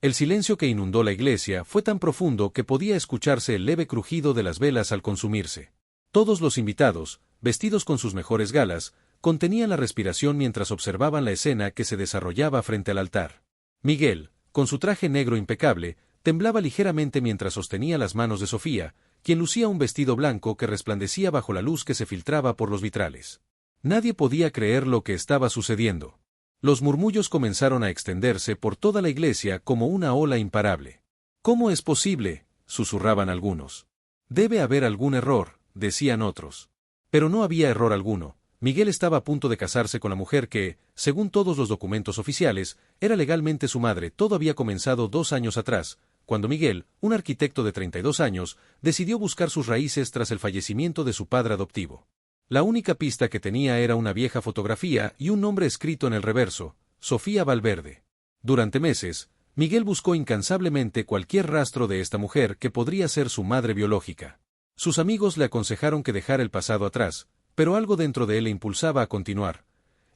El silencio que inundó la iglesia fue tan profundo que podía escucharse el leve crujido de las velas al consumirse. Todos los invitados, vestidos con sus mejores galas, contenían la respiración mientras observaban la escena que se desarrollaba frente al altar. Miguel, con su traje negro impecable, temblaba ligeramente mientras sostenía las manos de Sofía, quien lucía un vestido blanco que resplandecía bajo la luz que se filtraba por los vitrales. Nadie podía creer lo que estaba sucediendo. Los murmullos comenzaron a extenderse por toda la iglesia como una ola imparable. «¿Cómo es posible?», susurraban algunos. «Debe haber algún error», decían otros. Pero no había error alguno. Miguel estaba a punto de casarse con la mujer que, según todos los documentos oficiales, era legalmente su madre. Todo había comenzado 2 años atrás, cuando Miguel, un arquitecto de 32 años, decidió buscar sus raíces tras el fallecimiento de su padre adoptivo. La única pista que tenía era una vieja fotografía y un nombre escrito en el reverso: Sofía Valverde. Durante meses, Miguel buscó incansablemente cualquier rastro de esta mujer que podría ser su madre biológica. Sus amigos le aconsejaron que dejara el pasado atrás, pero algo dentro de él le impulsaba a continuar.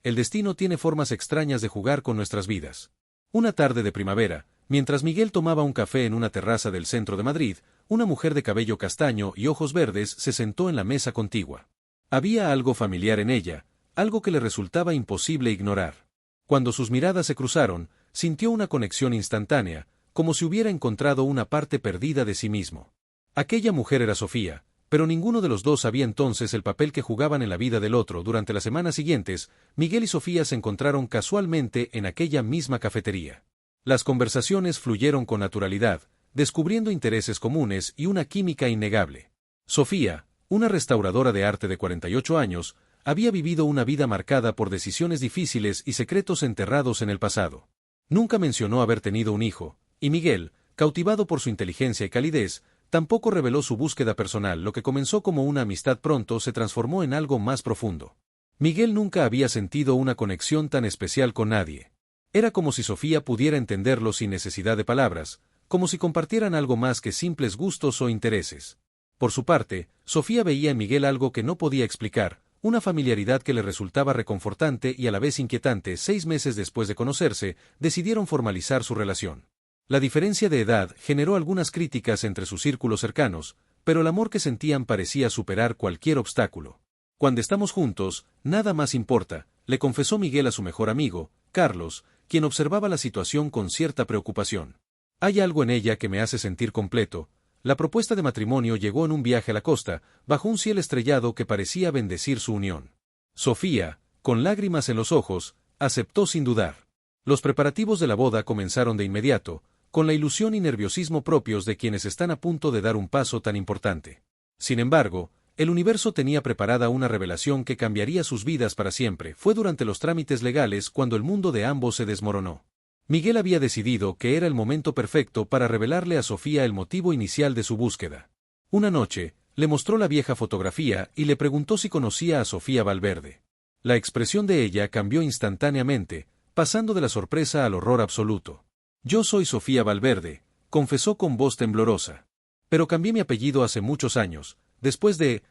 El destino tiene formas extrañas de jugar con nuestras vidas. Una tarde de primavera, mientras Miguel tomaba un café en una terraza del centro de Madrid, una mujer de cabello castaño y ojos verdes se sentó en la mesa contigua. Había algo familiar en ella, algo que le resultaba imposible ignorar. Cuando sus miradas se cruzaron, sintió una conexión instantánea, como si hubiera encontrado una parte perdida de sí mismo. Aquella mujer era Sofía, pero ninguno de los dos sabía entonces el papel que jugaban en la vida del otro. Durante las semanas siguientes, Miguel y Sofía se encontraron casualmente en aquella misma cafetería. Las conversaciones fluyeron con naturalidad, descubriendo intereses comunes y una química innegable. Sofía, una restauradora de arte de 48 años, había vivido una vida marcada por decisiones difíciles y secretos enterrados en el pasado. Nunca mencionó haber tenido un hijo, y Miguel, cautivado por su inteligencia y calidez, tampoco reveló su búsqueda personal. Lo que comenzó como una amistad pronto se transformó en algo más profundo. Miguel nunca había sentido una conexión tan especial con nadie. Era como si Sofía pudiera entenderlo sin necesidad de palabras, como si compartieran algo más que simples gustos o intereses. Por su parte, Sofía veía en Miguel algo que no podía explicar, una familiaridad que le resultaba reconfortante y a la vez inquietante. 6 meses después de conocerse, decidieron formalizar su relación. La diferencia de edad generó algunas críticas entre sus círculos cercanos, pero el amor que sentían parecía superar cualquier obstáculo. «Cuando estamos juntos, nada más importa», le confesó Miguel a su mejor amigo, Carlos, quien observaba la situación con cierta preocupación. «Hay algo en ella que me hace sentir completo». La propuesta de matrimonio llegó en un viaje a la costa, bajo un cielo estrellado que parecía bendecir su unión. Sofía, con lágrimas en los ojos, aceptó sin dudar. Los preparativos de la boda comenzaron de inmediato, con la ilusión y nerviosismo propios de quienes están a punto de dar un paso tan importante. Sin embargo, el universo tenía preparada una revelación que cambiaría sus vidas para siempre. Fue durante los trámites legales cuando el mundo de ambos se desmoronó. Miguel había decidido que era el momento perfecto para revelarle a Sofía el motivo inicial de su búsqueda. Una noche, le mostró la vieja fotografía y le preguntó si conocía a Sofía Valverde. La expresión de ella cambió instantáneamente, pasando de la sorpresa al horror absoluto. «Yo soy Sofía Valverde», confesó con voz temblorosa. «Pero cambié mi apellido hace muchos años, después de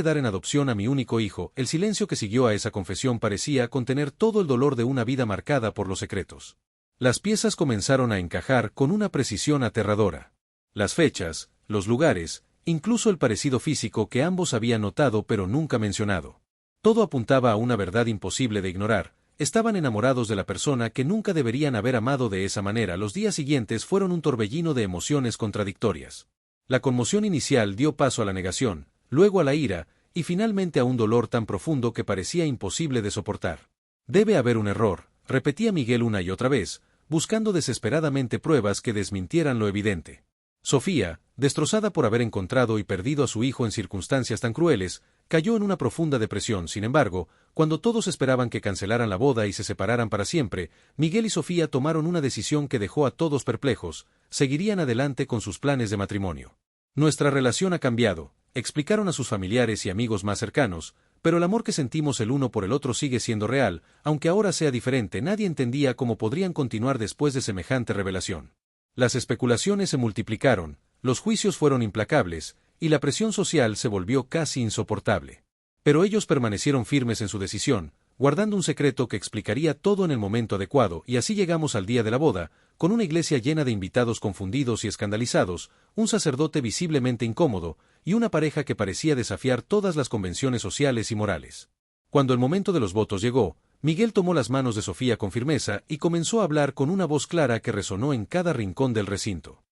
dar en adopción a mi único hijo». El silencio que siguió a esa confesión parecía contener todo el dolor de una vida marcada por los secretos. Las piezas comenzaron a encajar con una precisión aterradora. Las fechas, los lugares, incluso el parecido físico que ambos habían notado pero nunca mencionado. Todo apuntaba a una verdad imposible de ignorar. Estaban enamorados de la persona que nunca deberían haber amado de esa manera. Los días siguientes fueron un torbellino de emociones contradictorias. La conmoción inicial dio paso a la negación, luego a la ira, y finalmente a un dolor tan profundo que parecía imposible de soportar. «Debe haber un error», repetía Miguel una y otra vez, buscando desesperadamente pruebas que desmintieran lo evidente. Sofía, destrozada por haber encontrado y perdido a su hijo en circunstancias tan crueles, cayó en una profunda depresión. Sin embargo, cuando todos esperaban que cancelaran la boda y se separaran para siempre, Miguel y Sofía tomaron una decisión que dejó a todos perplejos: seguirían adelante con sus planes de matrimonio. «Nuestra relación ha cambiado», explicaron a sus familiares y amigos más cercanos, «pero el amor que sentimos el uno por el otro sigue siendo real, aunque ahora sea diferente». Nadie entendía cómo podrían continuar después de semejante revelación. Las especulaciones se multiplicaron, los juicios fueron implacables, y la presión social se volvió casi insoportable. Pero ellos permanecieron firmes en su decisión, guardando un secreto que explicaría todo en el momento adecuado, y así llegamos al día de la boda, con una iglesia llena de invitados confundidos y escandalizados, un sacerdote visiblemente incómodo, y una pareja que parecía desafiar todas las convenciones sociales y morales. Cuando el momento de los votos llegó, Miguel tomó las manos de Sofía con firmeza y comenzó a hablar con una voz clara que resonó en cada rincón del recinto.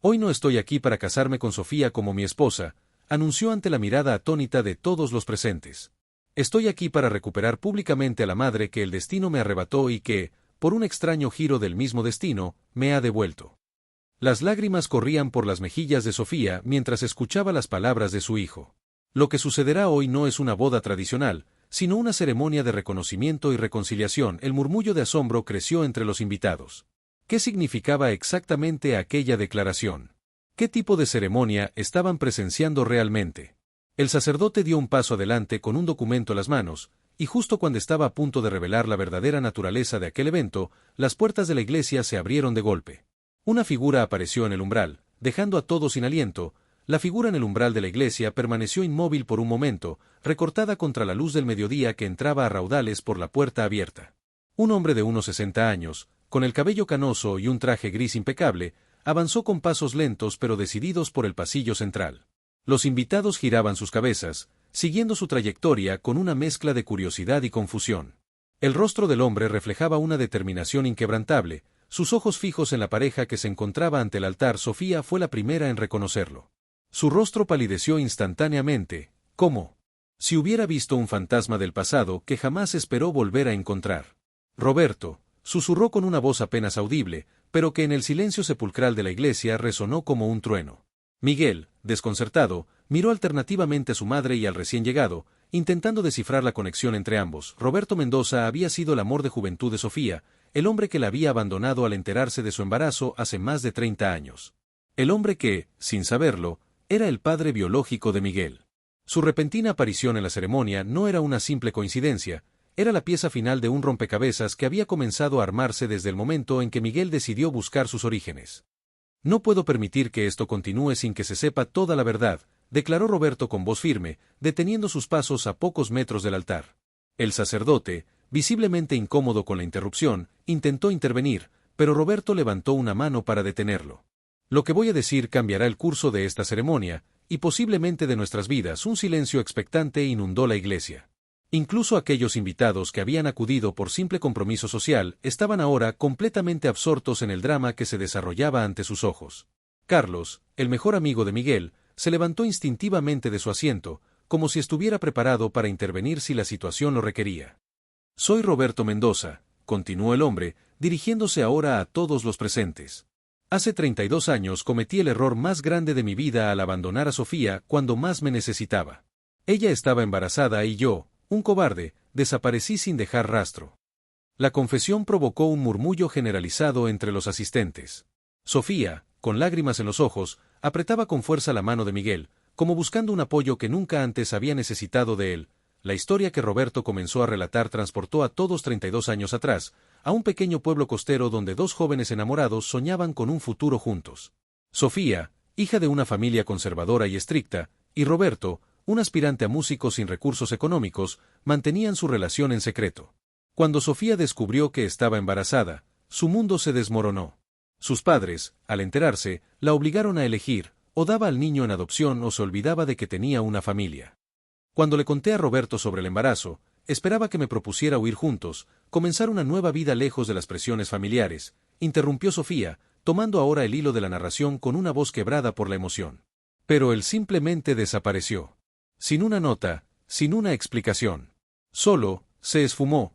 «Hoy no estoy aquí para casarme con Sofía como mi esposa», anunció ante la mirada atónita de todos los presentes. «Estoy aquí para recuperar públicamente a la madre que el destino me arrebató y que, por un extraño giro del mismo destino, me ha devuelto». Las lágrimas corrían por las mejillas de Sofía mientras escuchaba las palabras de su hijo. Lo que sucederá hoy no es una boda tradicional, sino una ceremonia de reconocimiento y reconciliación. El murmullo de asombro creció entre los invitados. ¿Qué significaba exactamente aquella declaración? ¿Qué tipo de ceremonia estaban presenciando realmente? El sacerdote dio un paso adelante con un documento en las manos, y justo cuando estaba a punto de revelar la verdadera naturaleza de aquel evento, las puertas de la iglesia se abrieron de golpe. Una figura apareció en el umbral, dejando a todos sin aliento. La figura en el umbral de la iglesia permaneció inmóvil por un momento, recortada contra la luz del mediodía que entraba a raudales por la puerta abierta. Un hombre de unos 60 años, con el cabello canoso y un traje gris impecable, avanzó con pasos lentos pero decididos por el pasillo central. Los invitados giraban sus cabezas, siguiendo su trayectoria con una mezcla de curiosidad y confusión. El rostro del hombre reflejaba una determinación inquebrantable, sus ojos fijos en la pareja que se encontraba ante el altar. Sofía fue la primera en reconocerlo. Su rostro palideció instantáneamente, como si hubiera visto un fantasma del pasado que jamás esperó volver a encontrar. «Roberto», susurró con una voz apenas audible, pero que en el silencio sepulcral de la iglesia resonó como un trueno. Miguel, desconcertado, miró alternativamente a su madre y al recién llegado, intentando descifrar la conexión entre ambos. Roberto Mendoza había sido el amor de juventud de Sofía, el hombre que la había abandonado al enterarse de su embarazo hace más de 30 años. El hombre que, sin saberlo, era el padre biológico de Miguel. Su repentina aparición en la ceremonia no era una simple coincidencia, era la pieza final de un rompecabezas que había comenzado a armarse desde el momento en que Miguel decidió buscar sus orígenes. «No puedo permitir que esto continúe sin que se sepa toda la verdad», declaró Roberto con voz firme, deteniendo sus pasos a pocos metros del altar. El sacerdote, visiblemente incómodo con la interrupción, intentó intervenir, pero Roberto levantó una mano para detenerlo. «Lo que voy a decir cambiará el curso de esta ceremonia, y posiblemente de nuestras vidas». Un silencio expectante inundó la iglesia. Incluso aquellos invitados que habían acudido por simple compromiso social estaban ahora completamente absortos en el drama que se desarrollaba ante sus ojos. Carlos, el mejor amigo de Miguel, se levantó instintivamente de su asiento, como si estuviera preparado para intervenir si la situación lo requería. «Soy Roberto Mendoza», continuó el hombre, dirigiéndose ahora a todos los presentes. «Hace 32 años cometí el error más grande de mi vida al abandonar a Sofía cuando más me necesitaba. Ella estaba embarazada y yo, un cobarde, desaparecí sin dejar rastro». La confesión provocó un murmullo generalizado entre los asistentes. Sofía, con lágrimas en los ojos, apretaba con fuerza la mano de Miguel, como buscando un apoyo que nunca antes había necesitado de él. La historia que Roberto comenzó a relatar transportó a todos 32 años atrás, a un pequeño pueblo costero donde dos jóvenes enamorados soñaban con un futuro juntos. Sofía, hija de una familia conservadora y estricta, y Roberto, un aspirante a músico sin recursos económicos, mantenían su relación en secreto. Cuando Sofía descubrió que estaba embarazada, su mundo se desmoronó. Sus padres, al enterarse, la obligaron a elegir, o daba al niño en adopción o se olvidaba de que tenía una familia. Cuando le conté a Roberto sobre el embarazo, esperaba que me propusiera huir juntos, comenzar una nueva vida lejos de las presiones familiares, interrumpió Sofía, tomando ahora el hilo de la narración con una voz quebrada por la emoción. Pero él simplemente desapareció. Sin una nota, sin una explicación. Solo, se esfumó.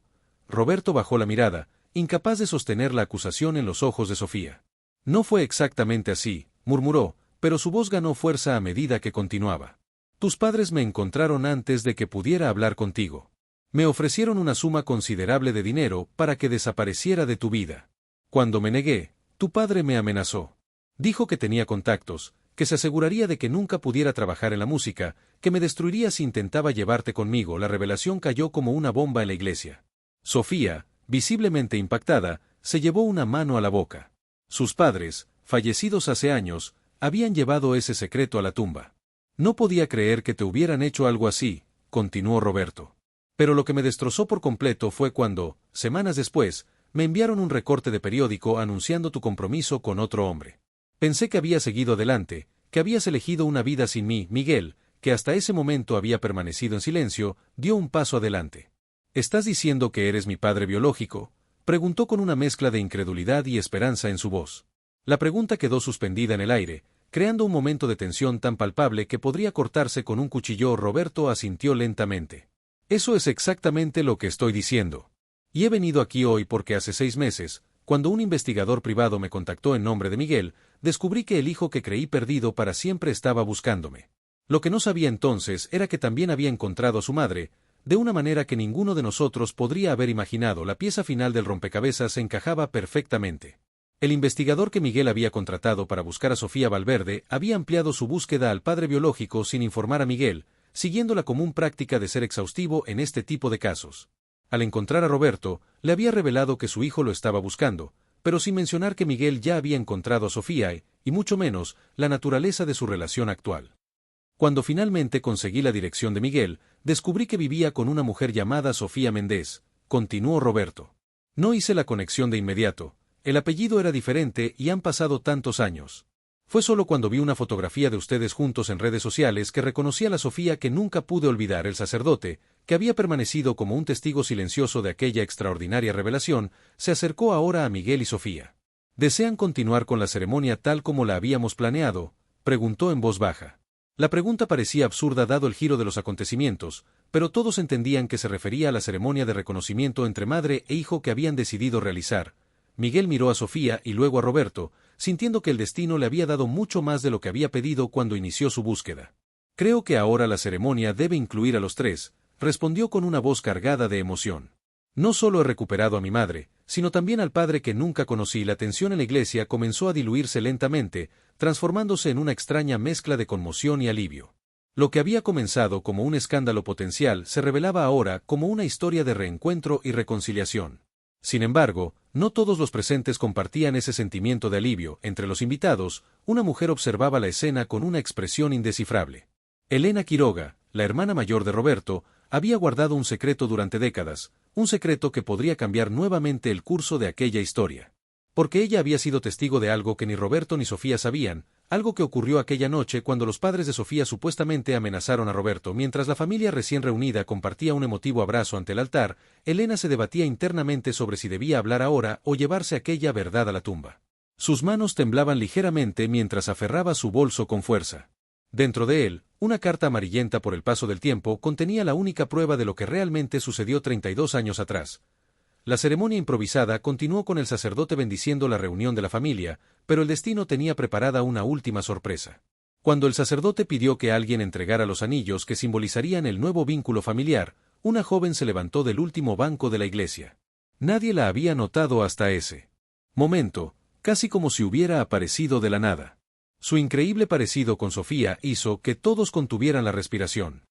Roberto bajó la mirada, incapaz de sostener la acusación en los ojos de Sofía. «No fue exactamente así», murmuró, pero su voz ganó fuerza a medida que continuaba. «Tus padres me encontraron antes de que pudiera hablar contigo. Me ofrecieron una suma considerable de dinero para que desapareciera de tu vida. Cuando me negué, tu padre me amenazó. Dijo que tenía contactos, que se aseguraría de que nunca pudiera trabajar en la música, que me destruiría si intentaba llevarte conmigo». La revelación cayó como una bomba en la iglesia. Sofía, visiblemente impactada, se llevó una mano a la boca. Sus padres, fallecidos hace años, habían llevado ese secreto a la tumba. «No podía creer que te hubieran hecho algo así», continuó Roberto. Pero lo que me destrozó por completo fue cuando, semanas después, me enviaron un recorte de periódico anunciando tu compromiso con otro hombre. Pensé que habías seguido adelante, que habías elegido una vida sin mí. Miguel, que hasta ese momento había permanecido en silencio, dio un paso adelante. ¿Estás diciendo que eres mi padre biológico?, preguntó con una mezcla de incredulidad y esperanza en su voz. La pregunta quedó suspendida en el aire, creando un momento de tensión tan palpable que podría cortarse con un cuchillo. Roberto asintió lentamente. Eso es exactamente lo que estoy diciendo. Y he venido aquí hoy porque hace 6 meses, cuando un investigador privado me contactó en nombre de Miguel, descubrí que el hijo que creí perdido para siempre estaba buscándome. Lo que no sabía entonces era que también había encontrado a su madre, de una manera que ninguno de nosotros podría haber imaginado. La pieza final del rompecabezas se encajaba perfectamente. El investigador que Miguel había contratado para buscar a Sofía Valverde había ampliado su búsqueda al padre biológico sin informar a Miguel, siguiendo la común práctica de ser exhaustivo en este tipo de casos. Al encontrar a Roberto, le había revelado que su hijo lo estaba buscando, pero sin mencionar que Miguel ya había encontrado a Sofía y mucho menos, la naturaleza de su relación actual. Cuando finalmente conseguí la dirección de Miguel, descubrí que vivía con una mujer llamada Sofía Méndez, continuó Roberto. No hice la conexión de inmediato, el apellido era diferente y han pasado tantos años. Fue solo cuando vi una fotografía de ustedes juntos en redes sociales que reconocí a la Sofía que nunca pude olvidar. El sacerdote, que había permanecido como un testigo silencioso de aquella extraordinaria revelación, se acercó ahora a Miguel y Sofía. ¿Desean continuar con la ceremonia tal como la habíamos planeado?, preguntó en voz baja. La pregunta parecía absurda dado el giro de los acontecimientos, pero todos entendían que se refería a la ceremonia de reconocimiento entre madre e hijo que habían decidido realizar. Miguel miró a Sofía y luego a Roberto, sintiendo que el destino le había dado mucho más de lo que había pedido cuando inició su búsqueda. Creo que ahora la ceremonia debe incluir a los tres, respondió con una voz cargada de emoción. No solo he recuperado a mi madre, sino también al padre que nunca conocí. La tensión en la iglesia comenzó a diluirse lentamente, transformándose en una extraña mezcla de conmoción y alivio. Lo que había comenzado como un escándalo potencial se revelaba ahora como una historia de reencuentro y reconciliación. Sin embargo, no todos los presentes compartían ese sentimiento de alivio. Entre los invitados, una mujer observaba la escena con una expresión indescifrable. Elena Quiroga, la hermana mayor de Roberto, había guardado un secreto durante décadas, un secreto que podría cambiar nuevamente el curso de aquella historia. Porque ella había sido testigo de algo que ni Roberto ni Sofía sabían, algo que ocurrió aquella noche cuando los padres de Sofía supuestamente amenazaron a Roberto. Mientras la familia recién reunida compartía un emotivo abrazo ante el altar, Elena se debatía internamente sobre si debía hablar ahora o llevarse aquella verdad a la tumba. Sus manos temblaban ligeramente mientras aferraba su bolso con fuerza. Dentro de él, una carta amarillenta por el paso del tiempo contenía la única prueba de lo que realmente sucedió 32 años atrás. La ceremonia improvisada continuó con el sacerdote bendiciendo la reunión de la familia, pero el destino tenía preparada una última sorpresa. Cuando el sacerdote pidió que alguien entregara los anillos que simbolizarían el nuevo vínculo familiar, una joven se levantó del último banco de la iglesia. Nadie la había notado hasta ese momento, casi como si hubiera aparecido de la nada. Su increíble parecido con Sofía hizo que todos contuvieran la respiración.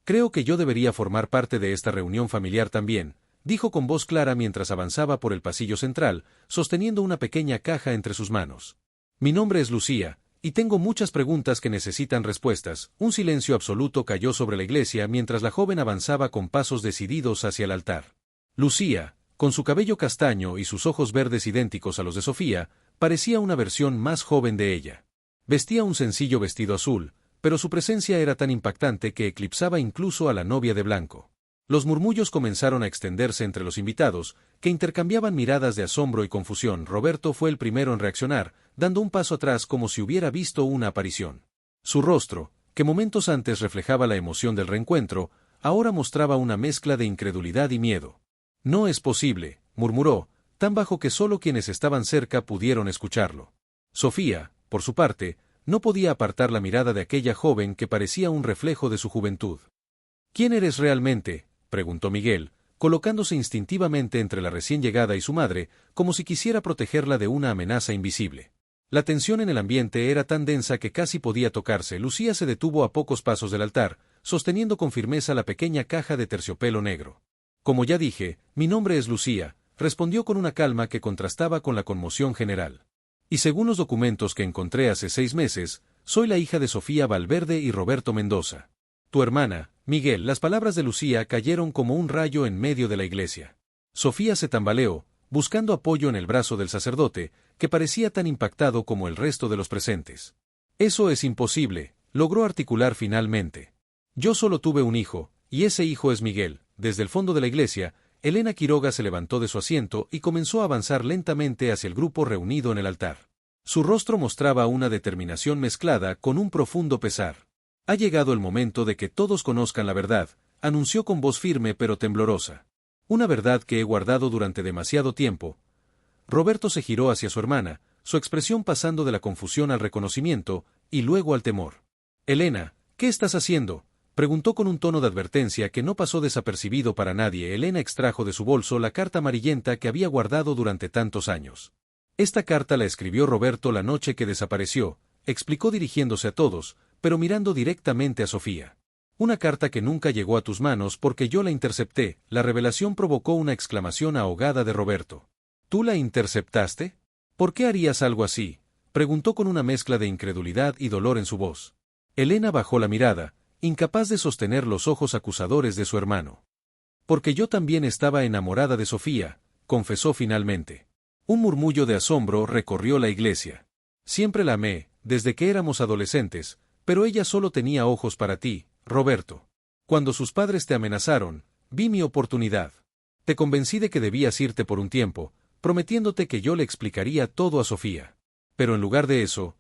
Creo que yo debería formar parte de esta reunión familiar también, dijo con voz clara mientras avanzaba por el pasillo central, sosteniendo una pequeña caja entre sus manos. Mi nombre es Lucía, y tengo muchas preguntas que necesitan respuestas. Un silencio absoluto cayó sobre la iglesia mientras la joven avanzaba con pasos decididos hacia el altar. Lucía, con su cabello castaño y sus ojos verdes idénticos a los de Sofía, parecía una versión más joven de ella. Vestía un sencillo vestido azul, pero su presencia era tan impactante que eclipsaba incluso a la novia de blanco. Los murmullos comenzaron a extenderse entre los invitados, que intercambiaban miradas de asombro y confusión. Roberto fue el primero en reaccionar, dando un paso atrás como si hubiera visto una aparición. Su rostro, que momentos antes reflejaba la emoción del reencuentro, ahora mostraba una mezcla de incredulidad y miedo. No es posible, murmuró, tan bajo que solo quienes estaban cerca pudieron escucharlo. Sofía, por su parte, no podía apartar la mirada de aquella joven que parecía un reflejo de su juventud. ¿Quién eres realmente?, preguntó Miguel, colocándose instintivamente entre la recién llegada y su madre, como si quisiera protegerla de una amenaza invisible. La tensión en el ambiente era tan densa que casi podía tocarse. Lucía se detuvo a pocos pasos del altar, sosteniendo con firmeza la pequeña caja de terciopelo negro. Como ya dije, mi nombre es Lucía, respondió con una calma que contrastaba con la conmoción general. Y según los documentos que encontré hace 6 meses, soy la hija de Sofía Valverde y Roberto Mendoza. Tu hermana, Miguel, las palabras de Lucía cayeron como un rayo en medio de la iglesia. Sofía se tambaleó, buscando apoyo en el brazo del sacerdote, que parecía tan impactado como el resto de los presentes. Eso es imposible, logró articular finalmente. Yo solo tuve un hijo, y ese hijo es Miguel. Desde el fondo de la iglesia, Elena Quiroga se levantó de su asiento y comenzó a avanzar lentamente hacia el grupo reunido en el altar. Su rostro mostraba una determinación mezclada con un profundo pesar. Ha llegado el momento de que todos conozcan la verdad, anunció con voz firme pero temblorosa. Una verdad que he guardado durante demasiado tiempo. Roberto se giró hacia su hermana, su expresión pasando de la confusión al reconocimiento, y luego al temor. Elena, ¿qué estás haciendo?, preguntó con un tono de advertencia que no pasó desapercibido para nadie. Elena extrajo de su bolso la carta amarillenta que había guardado durante tantos años. Esta carta la escribió Roberto la noche que desapareció, explicó dirigiéndose a todos, pero mirando directamente a Sofía. Una carta que nunca llegó a tus manos porque yo la intercepté. La revelación provocó una exclamación ahogada de Roberto. ¿Tú la interceptaste? ¿Por qué harías algo así?, preguntó con una mezcla de incredulidad y dolor en su voz. Elena bajó la mirada, incapaz de sostener los ojos acusadores de su hermano. Porque yo también estaba enamorada de Sofía, confesó finalmente. Un murmullo de asombro recorrió la iglesia. Siempre la amé, desde que éramos adolescentes, pero ella solo tenía ojos para ti, Roberto. Cuando sus padres te amenazaron, vi mi oportunidad. Te convencí de que debías irte por un tiempo, prometiéndote que yo le explicaría todo a Sofía. Pero en lugar de eso,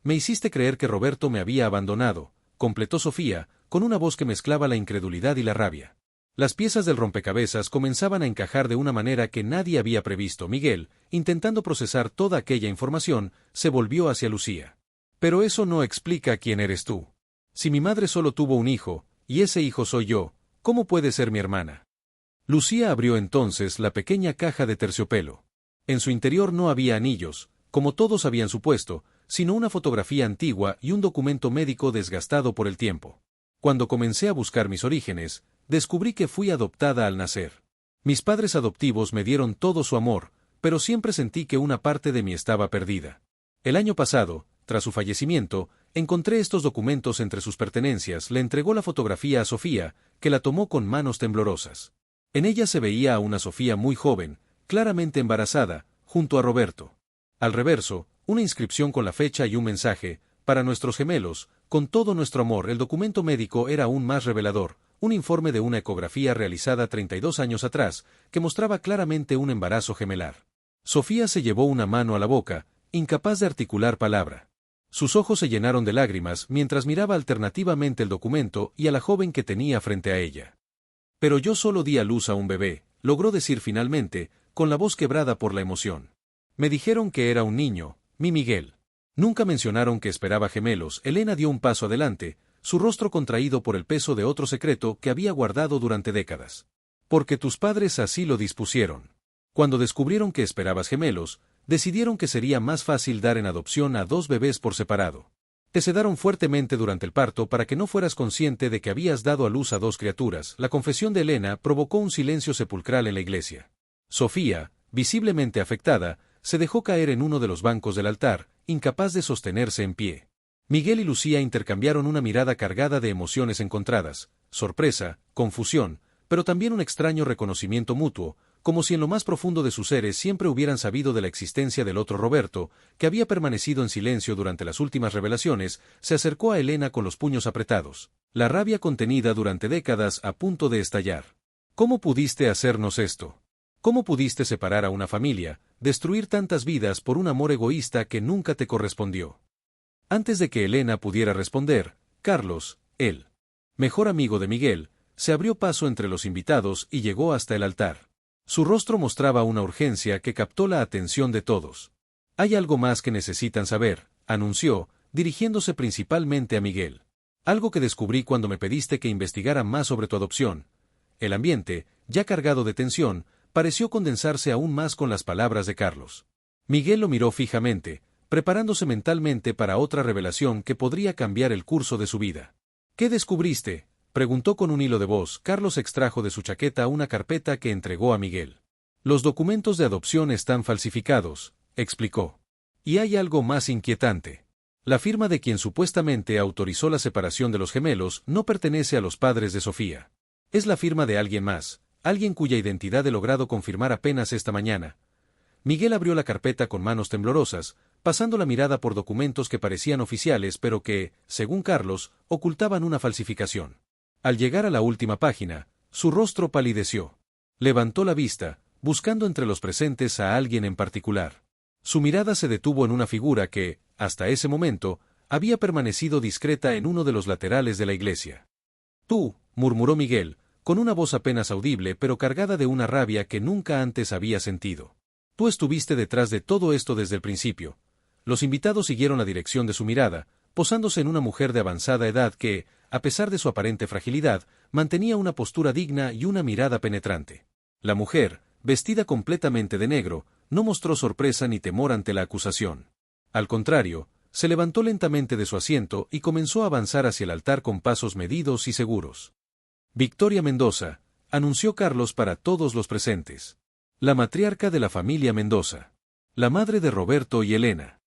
me hiciste creer que Roberto me había abandonado, completó Sofía, con una voz que mezclaba la incredulidad y la rabia. Las piezas del rompecabezas comenzaban a encajar de una manera que nadie había previsto. Miguel, intentando procesar toda aquella información, se volvió hacia Lucía. Pero eso no explica quién eres tú. Si mi madre solo tuvo un hijo, y ese hijo soy yo, ¿cómo puede ser mi hermana? Lucía abrió entonces la pequeña caja de terciopelo. En su interior no había anillos, como todos habían supuesto, sino una fotografía antigua y un documento médico desgastado por el tiempo. Cuando comencé a buscar mis orígenes, descubrí que fui adoptada al nacer. Mis padres adoptivos me dieron todo su amor, pero siempre sentí que una parte de mí estaba perdida. El año pasado, tras su fallecimiento, encontré estos documentos entre sus pertenencias. Le entregó la fotografía a Sofía, que la tomó con manos temblorosas. En ella se veía a una Sofía muy joven, claramente embarazada, junto a Roberto. Al reverso, una inscripción con la fecha y un mensaje: para nuestros gemelos, con todo nuestro amor. El documento médico era aún más revelador, un informe de una ecografía realizada 32 años atrás, que mostraba claramente un embarazo gemelar. Sofía se llevó una mano a la boca, incapaz de articular palabra. Sus ojos se llenaron de lágrimas mientras miraba alternativamente el documento y a la joven que tenía frente a ella. Pero yo solo di a luz a un bebé, logró decir finalmente, con la voz quebrada por la emoción. Me dijeron que era un niño, mi Miguel. Nunca mencionaron que esperaba gemelos. Elena dio un paso adelante, su rostro contraído por el peso de otro secreto que había guardado durante décadas. Porque tus padres así lo dispusieron. Cuando descubrieron que esperabas gemelos, decidieron que sería más fácil dar en adopción a 2 bebés por separado. Te sedaron fuertemente durante el parto para que no fueras consciente de que habías dado a luz a 2 criaturas. La confesión de Elena provocó un silencio sepulcral en la iglesia. Sofía, visiblemente afectada, se dejó caer en uno de los bancos del altar, incapaz de sostenerse en pie. Miguel y Lucía intercambiaron una mirada cargada de emociones encontradas, sorpresa, confusión, pero también un extraño reconocimiento mutuo, como si en lo más profundo de sus seres siempre hubieran sabido de la existencia del otro Roberto, que había permanecido en silencio durante las últimas revelaciones. Se acercó a Elena con los puños apretados, la rabia contenida durante décadas a punto de estallar. ¿Cómo pudiste hacernos esto? ¿Cómo pudiste separar a una familia, destruir tantas vidas por un amor egoísta que nunca te correspondió? Antes de que Elena pudiera responder, Carlos, el mejor amigo de Miguel, se abrió paso entre los invitados y llegó hasta el altar. Su rostro mostraba una urgencia que captó la atención de todos. Hay algo más que necesitan saber, anunció, dirigiéndose principalmente a Miguel. Algo que descubrí cuando me pediste que investigara más sobre tu adopción. El ambiente, ya cargado de tensión, pareció condensarse aún más con las palabras de Carlos. Miguel lo miró fijamente, preparándose mentalmente para otra revelación que podría cambiar el curso de su vida. ¿Qué descubriste?, preguntó con un hilo de voz. Carlos extrajo de su chaqueta una carpeta que entregó a Miguel. Los documentos de adopción están falsificados, explicó. Y hay algo más inquietante. La firma de quien supuestamente autorizó la separación de los gemelos no pertenece a los padres de Sofía. Es la firma de alguien más, alguien cuya identidad he logrado confirmar apenas esta mañana. Miguel abrió la carpeta con manos temblorosas, pasando la mirada por documentos que parecían oficiales pero que, según Carlos, ocultaban una falsificación. Al llegar a la última página, su rostro palideció. Levantó la vista, buscando entre los presentes a alguien en particular. Su mirada se detuvo en una figura que, hasta ese momento, había permanecido discreta en uno de los laterales de la iglesia. «Tú», murmuró Miguel, con una voz apenas audible pero cargada de una rabia que nunca antes había sentido. «Tú estuviste detrás de todo esto desde el principio». Los invitados siguieron la dirección de su mirada, posándose en una mujer de avanzada edad que, a pesar de su aparente fragilidad, mantenía una postura digna y una mirada penetrante. La mujer, vestida completamente de negro, no mostró sorpresa ni temor ante la acusación. Al contrario, se levantó lentamente de su asiento y comenzó a avanzar hacia el altar con pasos medidos y seguros. «Victoria Mendoza», anunció Carlos para todos los presentes. La matriarca de la familia Mendoza. La madre de Roberto y Elena.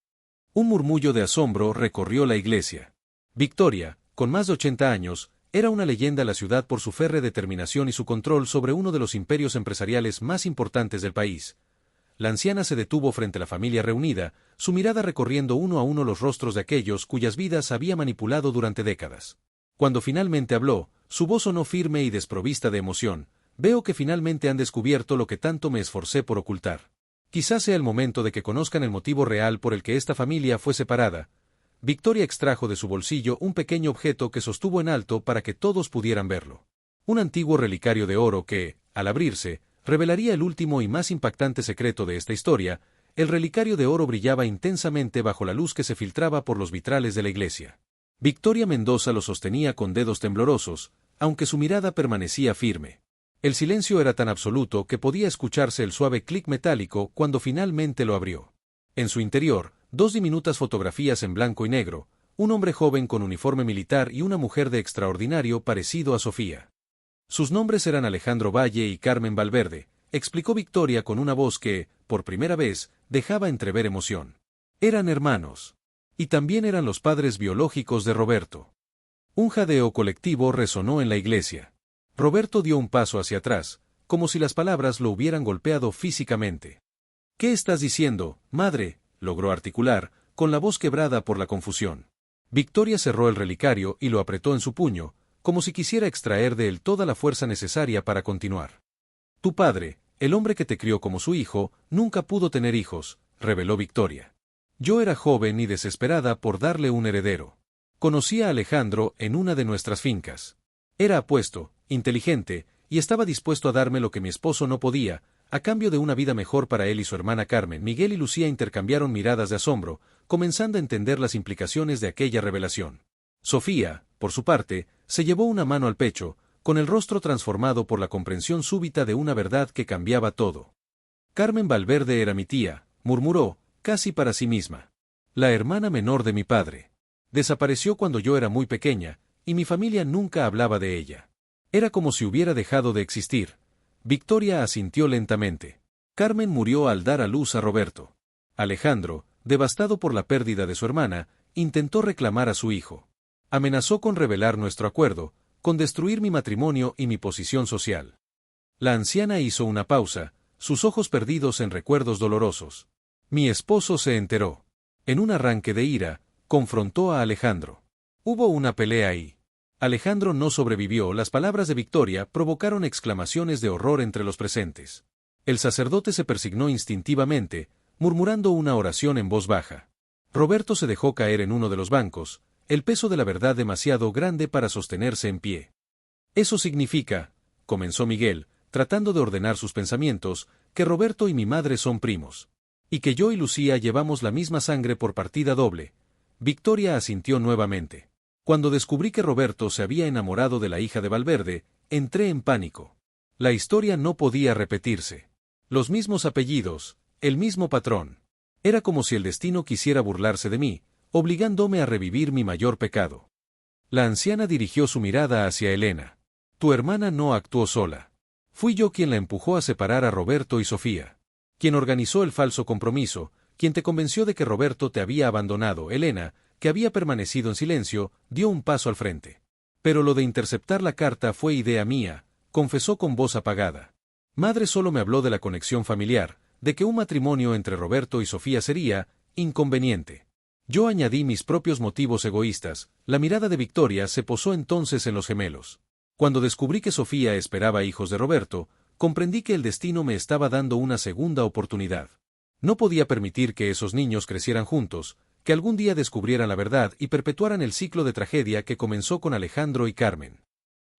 Un murmullo de asombro recorrió la iglesia. Victoria, con más de 80 años, era una leyenda en la ciudad por su férrea determinación y su control sobre uno de los imperios empresariales más importantes del país. La anciana se detuvo frente a la familia reunida, su mirada recorriendo uno a uno los rostros de aquellos cuyas vidas había manipulado durante décadas. Cuando finalmente habló, su voz sonó firme y desprovista de emoción. «Veo que finalmente han descubierto lo que tanto me esforcé por ocultar. Quizás sea el momento de que conozcan el motivo real por el que esta familia fue separada». Victoria extrajo de su bolsillo un pequeño objeto que sostuvo en alto para que todos pudieran verlo. Un antiguo relicario de oro que, al abrirse, revelaría el último y más impactante secreto de esta historia. El relicario de oro brillaba intensamente bajo la luz que se filtraba por los vitrales de la iglesia. Victoria Mendoza lo sostenía con dedos temblorosos, aunque su mirada permanecía firme. El silencio era tan absoluto que podía escucharse el suave clic metálico cuando finalmente lo abrió. En su interior, 2 diminutas fotografías en blanco y negro, un hombre joven con uniforme militar y una mujer de extraordinario parecido a Sofía. Sus nombres eran Alejandro Valle y Carmen Valverde, explicó Victoria con una voz que, por primera vez, dejaba entrever emoción. Eran hermanos. Y también eran los padres biológicos de Roberto. Un jadeo colectivo resonó en la iglesia. Roberto dio un paso hacia atrás, como si las palabras lo hubieran golpeado físicamente. «¿Qué estás diciendo, madre?», logró articular, con la voz quebrada por la confusión. Victoria cerró el relicario y lo apretó en su puño, como si quisiera extraer de él toda la fuerza necesaria para continuar. «Tu padre, el hombre que te crió como su hijo, nunca pudo tener hijos», reveló Victoria. «Yo era joven y desesperada por darle un heredero. Conocí a Alejandro en una de nuestras fincas. Era apuesto, inteligente, y estaba dispuesto a darme lo que mi esposo no podía, a cambio de una vida mejor para él y su hermana Carmen». Miguel y Lucía intercambiaron miradas de asombro, comenzando a entender las implicaciones de aquella revelación. Sofía, por su parte, se llevó una mano al pecho, con el rostro transformado por la comprensión súbita de una verdad que cambiaba todo. «Carmen Valverde era mi tía», murmuró, casi para sí misma. «La hermana menor de mi padre. Desapareció cuando yo era muy pequeña, y mi familia nunca hablaba de ella. Era como si hubiera dejado de existir». Victoria asintió lentamente. «Carmen murió al dar a luz a Roberto. Alejandro, devastado por la pérdida de su hermana, intentó reclamar a su hijo. Amenazó con revelar nuestro acuerdo, con destruir mi matrimonio y mi posición social». La anciana hizo una pausa, sus ojos perdidos en recuerdos dolorosos. «Mi esposo se enteró. En un arranque de ira, confrontó a Alejandro. Hubo una pelea ahí. Alejandro no sobrevivió». Las palabras de Victoria provocaron exclamaciones de horror entre los presentes. El sacerdote se persignó instintivamente, murmurando una oración en voz baja. Roberto se dejó caer en uno de los bancos, el peso de la verdad demasiado grande para sostenerse en pie. «Eso significa», comenzó Miguel, tratando de ordenar sus pensamientos, «que Roberto y mi madre son primos. Y que yo y Lucía llevamos la misma sangre por partida doble». Victoria asintió nuevamente. «Cuando descubrí que Roberto se había enamorado de la hija de Valverde, entré en pánico. La historia no podía repetirse. Los mismos apellidos, el mismo patrón. Era como si el destino quisiera burlarse de mí, obligándome a revivir mi mayor pecado». La anciana dirigió su mirada hacia Elena. «Tu hermana no actuó sola. Fui yo quien la empujó a separar a Roberto y Sofía. Quien organizó el falso compromiso, quien te convenció de que Roberto te había abandonado». Elena, que había permanecido en silencio, dio un paso al frente. Pero lo de interceptar la carta fue idea mía, confesó con voz apagada. Madre solo me habló de la conexión familiar, de que un matrimonio entre Roberto y Sofía sería inconveniente. Yo añadí mis propios motivos egoístas. La mirada de Victoria se posó entonces en los gemelos. Cuando descubrí que Sofía esperaba hijos de Roberto, comprendí que el destino me estaba dando una segunda oportunidad. No podía permitir que esos niños crecieran juntos, que algún día descubrieran la verdad y perpetuaran el ciclo de tragedia que comenzó con Alejandro y Carmen.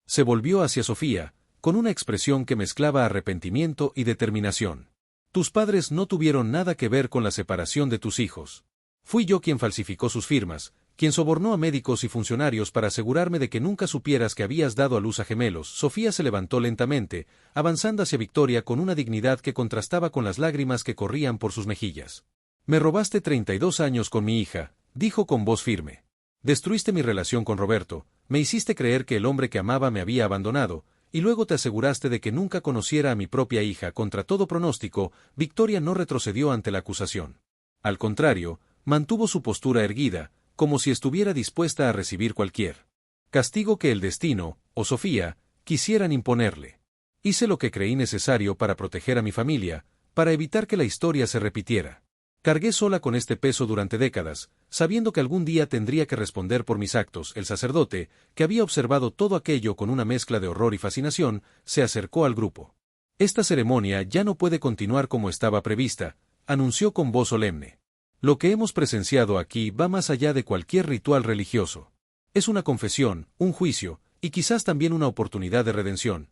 Se volvió hacia Sofía, con una expresión que mezclaba arrepentimiento y determinación. Tus padres no tuvieron nada que ver con la separación de tus hijos. Fui yo quien falsificó sus firmas, quien sobornó a médicos y funcionarios para asegurarme de que nunca supieras que habías dado a luz a gemelos. Sofía se levantó lentamente, avanzando hacia Victoria con una dignidad que contrastaba con las lágrimas que corrían por sus mejillas. Me robaste 32 años con mi hija, dijo con voz firme. Destruiste mi relación con Roberto, me hiciste creer que el hombre que amaba me había abandonado, y luego te aseguraste de que nunca conociera a mi propia hija. Contra todo pronóstico, Victoria no retrocedió ante la acusación. Al contrario, mantuvo su postura erguida, como si estuviera dispuesta a recibir cualquier castigo que el destino, o Sofía, quisieran imponerle. Hice lo que creí necesario para proteger a mi familia, para evitar que la historia se repitiera. Cargué sola con este peso durante décadas, sabiendo que algún día tendría que responder por mis actos. El sacerdote, que había observado todo aquello con una mezcla de horror y fascinación, se acercó al grupo. Esta ceremonia ya no puede continuar como estaba prevista, anunció con voz solemne. Lo que hemos presenciado aquí va más allá de cualquier ritual religioso. Es una confesión, un juicio, y quizás también una oportunidad de redención.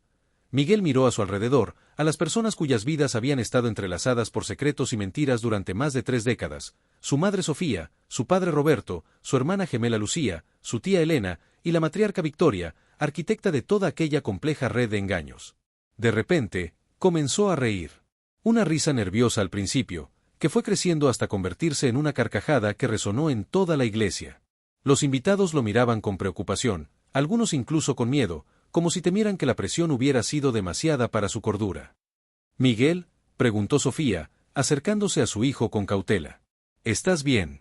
Miguel miró a su alrededor, a las personas cuyas vidas habían estado entrelazadas por secretos y mentiras durante más de 3 décadas, su madre Sofía, su padre Roberto, su hermana gemela Lucía, su tía Elena, y la matriarca Victoria, arquitecta de toda aquella compleja red de engaños. De repente, comenzó a reír. Una risa nerviosa al principio, que fue creciendo hasta convertirse en una carcajada que resonó en toda la iglesia. Los invitados lo miraban con preocupación, algunos incluso con miedo, como si temieran que la presión hubiera sido demasiada para su cordura. «Miguel», preguntó Sofía, acercándose a su hijo con cautela. «¿Estás bien?»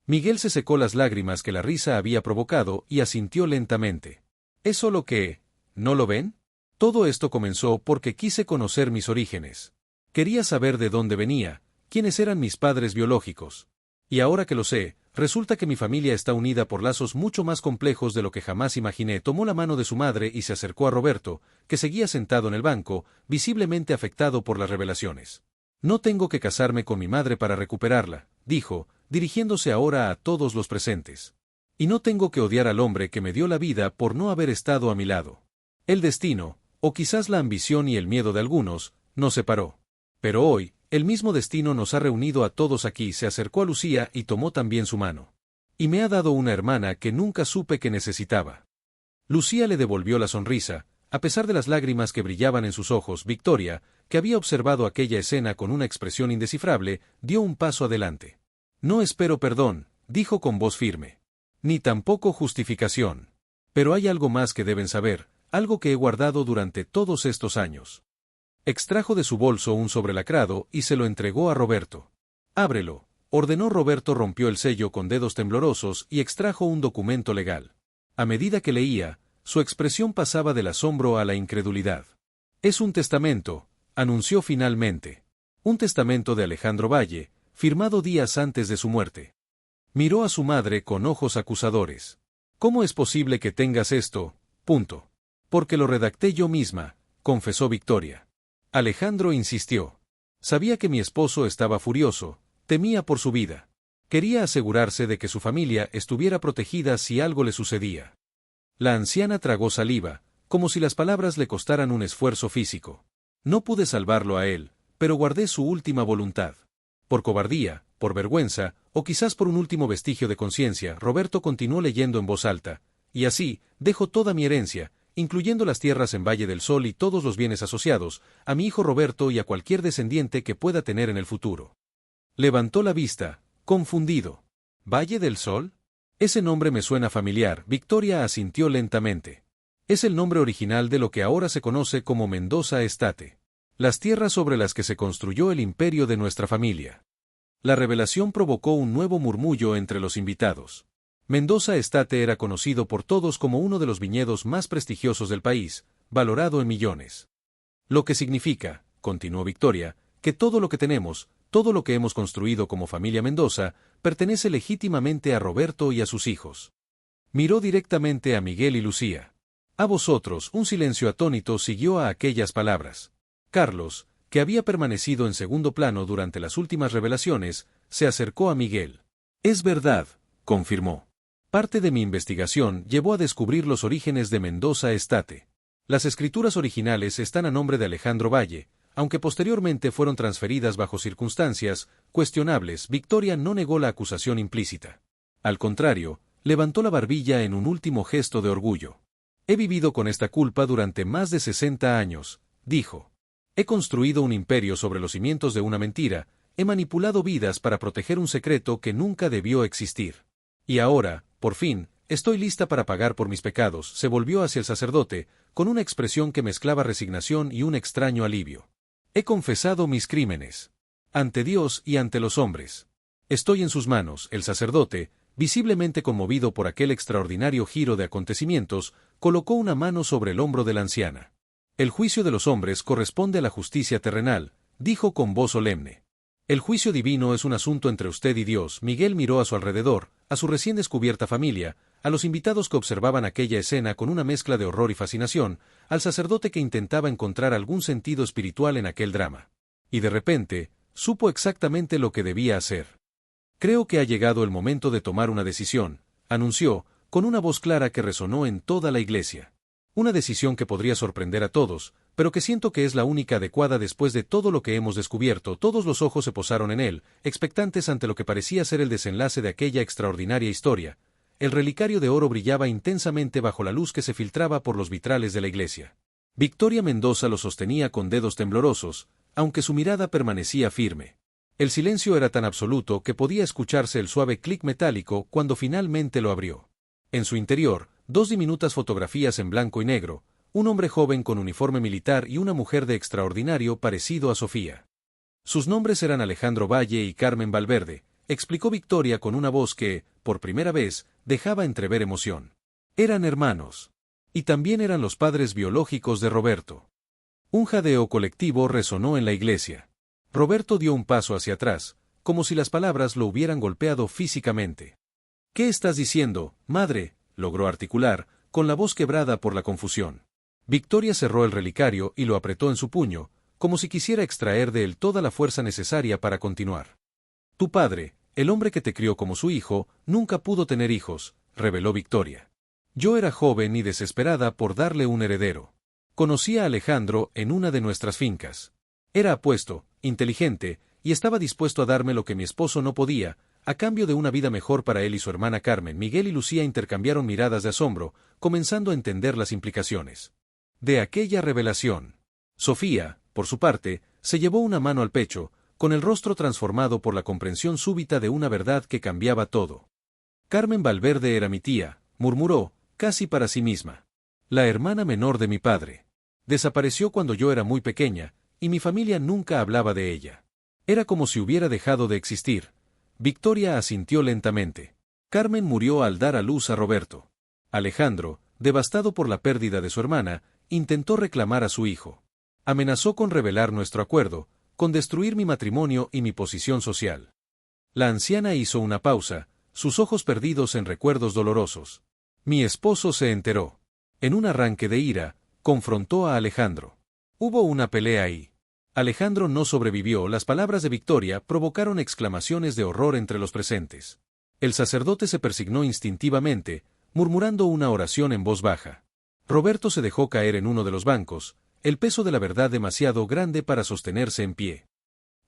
Miguel se secó las lágrimas que la risa había provocado y asintió lentamente. «¿Es solo que... ¿no lo ven? Todo esto comenzó porque quise conocer mis orígenes. Quería saber de dónde venía, quiénes eran mis padres biológicos. Y ahora que lo sé, resulta que mi familia está unida por lazos mucho más complejos de lo que jamás imaginé». Tomó la mano de su madre y se acercó a Roberto, que seguía sentado en el banco, visiblemente afectado por las revelaciones. «No tengo que casarme con mi madre para recuperarla», dijo, dirigiéndose ahora a todos los presentes. «Y no tengo que odiar al hombre que me dio la vida por no haber estado a mi lado. El destino, o quizás la ambición y el miedo de algunos, nos separó. Pero hoy, el mismo destino nos ha reunido a todos aquí». Se acercó a Lucía y tomó también su mano. «Y me ha dado una hermana que nunca supe que necesitaba». Lucía le devolvió la sonrisa, a pesar de las lágrimas que brillaban en sus ojos. Victoria, que había observado aquella escena con una expresión indescifrable, dio un paso adelante. «No espero perdón», dijo con voz firme. «Ni tampoco justificación. Pero hay algo más que deben saber, algo que he guardado durante todos estos años». Extrajo de su bolso un sobrelacrado y se lo entregó a Roberto. «Ábrelo», ordenó Roberto. Rompió el sello con dedos temblorosos y extrajo un documento legal. A medida que leía, su expresión pasaba del asombro a la incredulidad. «Es un testamento», anunció finalmente. «Un testamento de Alejandro Valle, firmado días antes de su muerte». Miró a su madre con ojos acusadores. «¿Cómo es posible que tengas esto?». «Porque lo redacté yo misma», confesó Victoria. Alejandro insistió. Sabía que mi esposo estaba furioso, temía por su vida. Quería asegurarse de que su familia estuviera protegida si algo le sucedía. La anciana tragó saliva, como si las palabras le costaran un esfuerzo físico. «No pude salvarlo a él, pero guardé su última voluntad. Por cobardía, por vergüenza, o quizás por un último vestigio de conciencia». Roberto continuó leyendo en voz alta. «Y así, dejo toda mi herencia, incluyendo las tierras en Valle del Sol y todos los bienes asociados, a mi hijo Roberto y a cualquier descendiente que pueda tener en el futuro». Levantó la vista, confundido. «¿Valle del Sol? Ese nombre me suena familiar». Victoria asintió lentamente. «Es el nombre original de lo que ahora se conoce como Mendoza Estate. Las tierras sobre las que se construyó el imperio de nuestra familia». La revelación provocó un nuevo murmullo entre los invitados. Mendoza Estate era conocido por todos como uno de los viñedos más prestigiosos del país, valorado en millones. Lo que significa, continuó Victoria, que todo lo que tenemos, todo lo que hemos construido como familia Mendoza, pertenece legítimamente a Roberto y a sus hijos. Miró directamente a Miguel y Lucía. A vosotros, un silencio atónito siguió a aquellas palabras. Carlos, que había permanecido en segundo plano durante las últimas revelaciones, se acercó a Miguel. Es verdad, confirmó. Parte de mi investigación llevó a descubrir los orígenes de Mendoza Estate. Las escrituras originales están a nombre de Alejandro Valle, aunque posteriormente fueron transferidas bajo circunstancias cuestionables. Victoria no negó la acusación implícita. Al contrario, levantó la barbilla en un último gesto de orgullo. He vivido con esta culpa durante más de 60 años, dijo. He construido un imperio sobre los cimientos de una mentira, he manipulado vidas para proteger un secreto que nunca debió existir. Y ahora, por fin, estoy lista para pagar por mis pecados. Se volvió hacia el sacerdote, con una expresión que mezclaba resignación y un extraño alivio. He confesado mis crímenes. Ante Dios y ante los hombres. Estoy en sus manos. El sacerdote, visiblemente conmovido por aquel extraordinario giro de acontecimientos, colocó una mano sobre el hombro de la anciana. El juicio de los hombres corresponde a la justicia terrenal, dijo con voz solemne. El juicio divino es un asunto entre usted y Dios. Miguel miró a su alrededor, a su recién descubierta familia, a los invitados que observaban aquella escena con una mezcla de horror y fascinación, al sacerdote que intentaba encontrar algún sentido espiritual en aquel drama. Y de repente, supo exactamente lo que debía hacer. Creo que ha llegado el momento de tomar una decisión, anunció, con una voz clara que resonó en toda la iglesia. Una decisión que podría sorprender a todos, pero que siento que es la única adecuada después de todo lo que hemos descubierto. Todos los ojos se posaron en él, expectantes ante lo que parecía ser el desenlace de aquella extraordinaria historia. El relicario de oro brillaba intensamente bajo la luz que se filtraba por los vitrales de la iglesia. Victoria Mendoza lo sostenía con dedos temblorosos, aunque su mirada permanecía firme. El silencio era tan absoluto que podía escucharse el suave clic metálico cuando finalmente lo abrió. En su interior, 2 diminutas fotografías en blanco y negro, un hombre joven con uniforme militar y una mujer de extraordinario parecido a Sofía. Sus nombres eran Alejandro Valle y Carmen Valverde, explicó Victoria con una voz que, por primera vez, dejaba entrever emoción. Eran hermanos. Y también eran los padres biológicos de Roberto. Un jadeo colectivo resonó en la iglesia. Roberto dio un paso hacia atrás, como si las palabras lo hubieran golpeado físicamente. ¿Qué estás diciendo, madre?, logró articular, con la voz quebrada por la confusión. Victoria cerró el relicario y lo apretó en su puño, como si quisiera extraer de él toda la fuerza necesaria para continuar. Tu padre, el hombre que te crió como su hijo, nunca pudo tener hijos, reveló Victoria. Yo era joven y desesperada por darle un heredero. Conocí a Alejandro en una de nuestras fincas. Era apuesto, inteligente, y estaba dispuesto a darme lo que mi esposo no podía, a cambio de una vida mejor para él y su hermana Carmen. Miguel y Lucía intercambiaron miradas de asombro, comenzando a entender las implicaciones de aquella revelación. Sofía, por su parte, se llevó una mano al pecho, con el rostro transformado por la comprensión súbita de una verdad que cambiaba todo. Carmen Valverde era mi tía, murmuró, casi para sí misma. La hermana menor de mi padre. Desapareció cuando yo era muy pequeña, y mi familia nunca hablaba de ella. Era como si hubiera dejado de existir. Victoria asintió lentamente. Carmen murió al dar a luz a Roberto. Alejandro, devastado por la pérdida de su hermana, intentó reclamar a su hijo. Amenazó con revelar nuestro acuerdo, con destruir mi matrimonio y mi posición social. La anciana hizo una pausa, sus ojos perdidos en recuerdos dolorosos. Mi esposo se enteró. En un arranque de ira, confrontó a Alejandro. Hubo una pelea ahí. Alejandro no sobrevivió. Las palabras de Victoria provocaron exclamaciones de horror entre los presentes. El sacerdote se persignó instintivamente, murmurando una oración en voz baja. Roberto se dejó caer en uno de los bancos, el peso de la verdad demasiado grande para sostenerse en pie.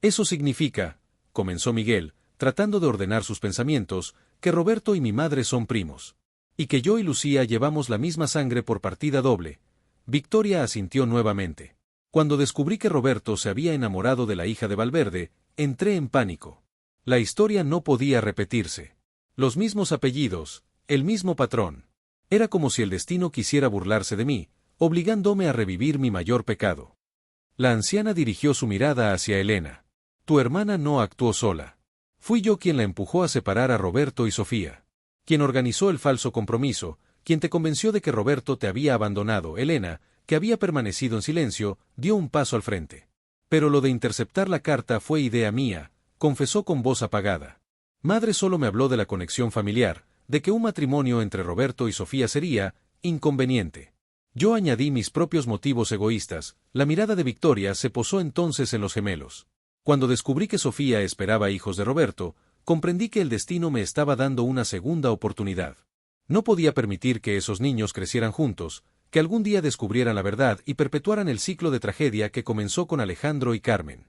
Eso significa, comenzó Miguel, tratando de ordenar sus pensamientos, que Roberto y mi madre son primos. Y que yo y Lucía llevamos la misma sangre por partida doble. Victoria asintió nuevamente. Cuando descubrí que Roberto se había enamorado de la hija de Valverde, entré en pánico. La historia no podía repetirse. Los mismos apellidos, el mismo patrón. Era como si el destino quisiera burlarse de mí, obligándome a revivir mi mayor pecado. La anciana dirigió su mirada hacia Elena. Tu hermana no actuó sola. Fui yo quien la empujó a separar a Roberto y Sofía. Quien organizó el falso compromiso, quien te convenció de que Roberto te había abandonado, Elena, que había permanecido en silencio, dio un paso al frente. Pero lo de interceptar la carta fue idea mía, confesó con voz apagada. Madre solo me habló de la conexión familiar, de que un matrimonio entre Roberto y Sofía sería inconveniente. Yo añadí mis propios motivos egoístas. La mirada de Victoria se posó entonces en los gemelos. Cuando descubrí que Sofía esperaba hijos de Roberto, comprendí que el destino me estaba dando una segunda oportunidad. No podía permitir que esos niños crecieran juntos, que algún día descubrieran la verdad y perpetuaran el ciclo de tragedia que comenzó con Alejandro y Carmen.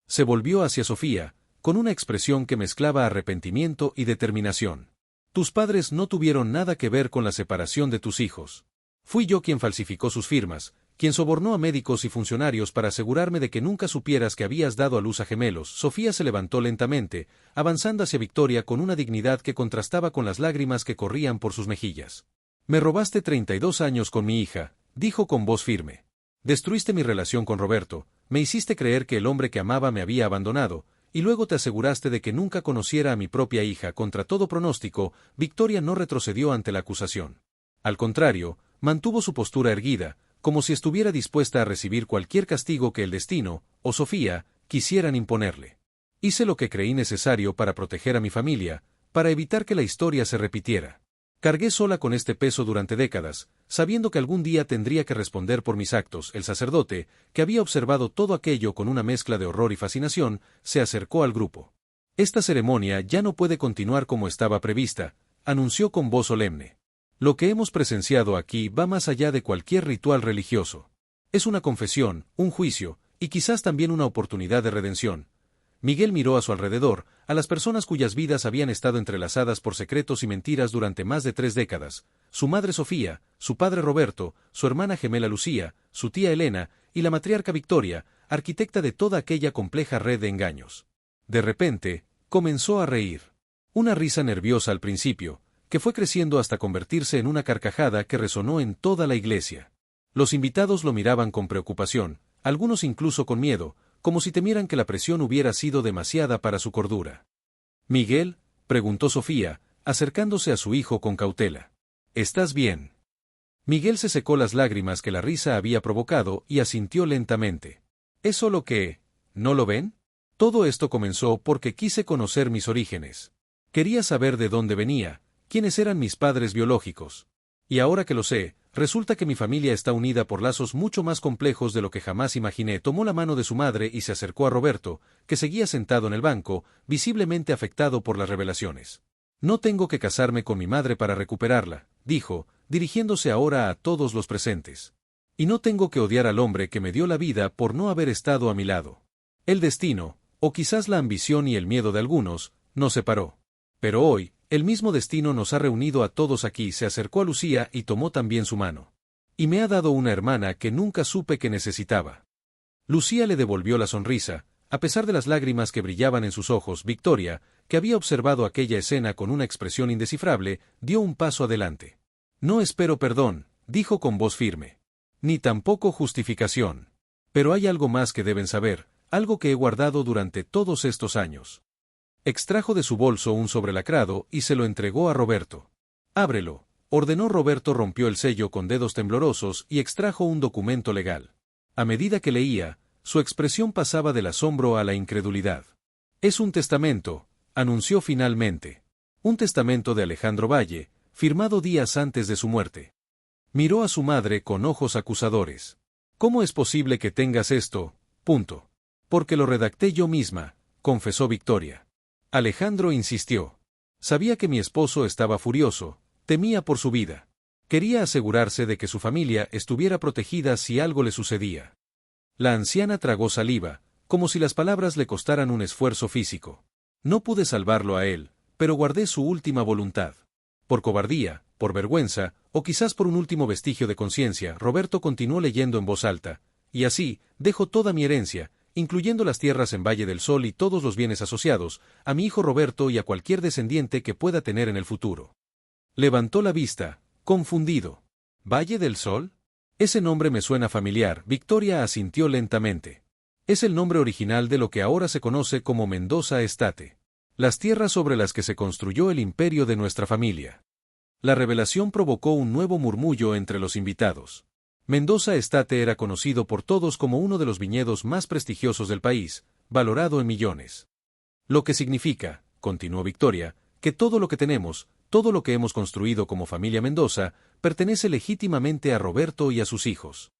Se volvió hacia Sofía, con una expresión que mezclaba arrepentimiento y determinación. Tus padres no tuvieron nada que ver con la separación de tus hijos. Fui yo quien falsificó sus firmas, quien sobornó a médicos y funcionarios para asegurarme de que nunca supieras que habías dado a luz a gemelos. Sofía se levantó lentamente, avanzando hacia Victoria con una dignidad que contrastaba con las lágrimas que corrían por sus mejillas. Me robaste 32 años con mi hija, dijo con voz firme. Destruiste mi relación con Roberto, me hiciste creer que el hombre que amaba me había abandonado, y luego te aseguraste de que nunca conociera a mi propia hija. Contra todo pronóstico, Victoria no retrocedió ante la acusación. Al contrario, mantuvo su postura erguida, como si estuviera dispuesta a recibir cualquier castigo que el destino, o Sofía, quisieran imponerle. Hice lo que creí necesario para proteger a mi familia, para evitar que la historia se repitiera. Cargué sola con este peso durante décadas, sabiendo que algún día tendría que responder por mis actos. El sacerdote, que había observado todo aquello con una mezcla de horror y fascinación, se acercó al grupo. Esta ceremonia ya no puede continuar como estaba prevista, anunció con voz solemne. Lo que hemos presenciado aquí va más allá de cualquier ritual religioso. Es una confesión, un juicio, y quizás también una oportunidad de redención. Miguel miró a su alrededor, a las personas cuyas vidas habían estado entrelazadas por secretos y mentiras durante más de 3 décadas, su madre Sofía, su padre Roberto, su hermana gemela Lucía, su tía Elena, y la matriarca Victoria, arquitecta de toda aquella compleja red de engaños. De repente, comenzó a reír. Una risa nerviosa al principio, que fue creciendo hasta convertirse en una carcajada que resonó en toda la iglesia. Los invitados lo miraban con preocupación, algunos incluso con miedo, como si temieran que la presión hubiera sido demasiada para su cordura. «Miguel», preguntó Sofía, acercándose a su hijo con cautela. «¿Estás bien?» Miguel se secó las lágrimas que la risa había provocado y asintió lentamente. «¿Es solo que... ¿no lo ven? Todo esto comenzó porque quise conocer mis orígenes. Quería saber de dónde venía, quiénes eran mis padres biológicos. Y ahora que lo sé, resulta que mi familia está unida por lazos mucho más complejos de lo que jamás imaginé». Tomó la mano de su madre y se acercó a Roberto, que seguía sentado en el banco, visiblemente afectado por las revelaciones. «No tengo que casarme con mi madre para recuperarla», dijo, dirigiéndose ahora a todos los presentes. «Y no tengo que odiar al hombre que me dio la vida por no haber estado a mi lado. El destino, o quizás la ambición y el miedo de algunos, nos separó. Pero hoy, el mismo destino nos ha reunido a todos aquí». Se acercó a Lucía y tomó también su mano. «Y me ha dado una hermana que nunca supe que necesitaba». Lucía le devolvió la sonrisa, a pesar de las lágrimas que brillaban en sus ojos. Victoria, que había observado aquella escena con una expresión indescifrable, dio un paso adelante. «No espero perdón», dijo con voz firme. «Ni tampoco justificación. Pero hay algo más que deben saber, algo que he guardado durante todos estos años». Extrajo de su bolso un sobrelacrado y se lo entregó a Roberto. «Ábrelo», ordenó Roberto. Rompió el sello con dedos temblorosos y extrajo un documento legal. A medida que leía, su expresión pasaba del asombro a la incredulidad. «Es un testamento», anunció finalmente. «Un testamento de Alejandro Valle, firmado días antes de su muerte». Miró a su madre con ojos acusadores. «¿Cómo es posible que tengas esto?». «Porque lo redacté yo misma», confesó Victoria. Alejandro insistió. «Sabía que mi esposo estaba furioso, temía por su vida. Quería asegurarse de que su familia estuviera protegida si algo le sucedía». La anciana tragó saliva, como si las palabras le costaran un esfuerzo físico. «No pude salvarlo a él, pero guardé su última voluntad. Por cobardía, por vergüenza, o quizás por un último vestigio de conciencia». Roberto continuó leyendo en voz alta. «Y así, dejo toda mi herencia, incluyendo las tierras en Valle del Sol y todos los bienes asociados, a mi hijo Roberto y a cualquier descendiente que pueda tener en el futuro». Levantó la vista, confundido. «¿Valle del Sol? Ese nombre me suena familiar». Victoria asintió lentamente. «Es el nombre original de lo que ahora se conoce como Mendoza Estate. las tierras sobre las que se construyó el imperio de nuestra familia. La revelación provocó un nuevo murmullo entre los invitados. Mendoza Estate era conocido por todos como uno de los viñedos más prestigiosos del país, valorado en millones. Lo que significa, continuó Victoria, que todo lo que tenemos, todo lo que hemos construido como familia Mendoza, pertenece legítimamente a Roberto y a sus hijos.